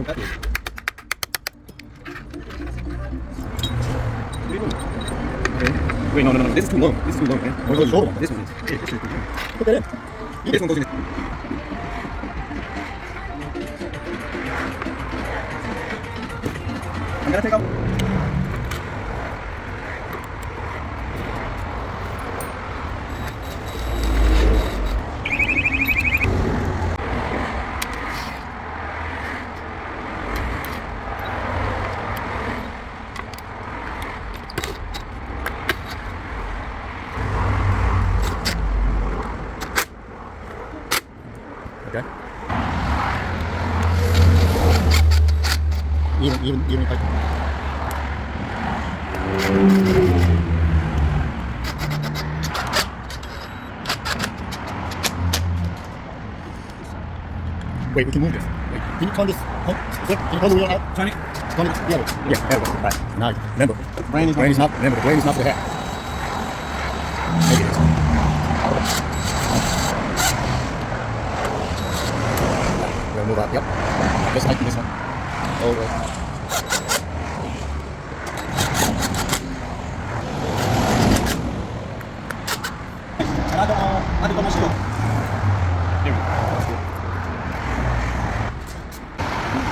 그럼 깎고. Wait, no. This is too long. This is too long, man. What is short? This one is. Yeah, this is too long. Put that in. This one goes in. I'm gonna take out. Okay. Even like. Wait, we can move this. Wait, can you turn this? Can you turn the wheel out? Turn it. Turn it. Yeah, there we go. Right. Now, remember, brain is not. Remember, the brain is not for the hat. Maybe it is. We'll move out. Yep. Just like this one. Over. Ano ba masyo?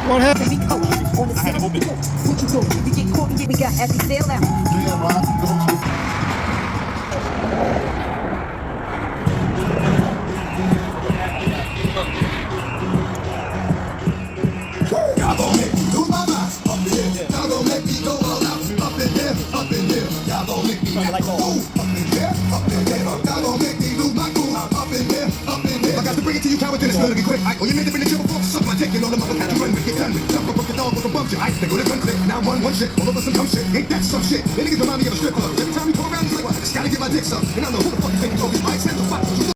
What happened? On the set, what you doing? You get caught and we got happy sail out. Y'all gon' make me lose my mind up in here. Y'all gon' make me go all out up in here, up in here. Y'all gon' make me have to go up in here, up in here. Y'all gon' make me lose my cool up in here, up in here. I got to bring it to you, cowards, and it's gonna be quick. Oh, you made it in the triple before, suck my dick, and all the motherfuckers have to run with, get done with. Jump up, broke the dog, broke a bump your ice, they go to gun click. Now one shit, all over some dumb shit. Ain't that some shit? They niggas remind me of a strip club. Every time we go around, it's like, what? Just gotta get my dick sucked. And I know who the fuck you think you talking, Mike, send the fuck.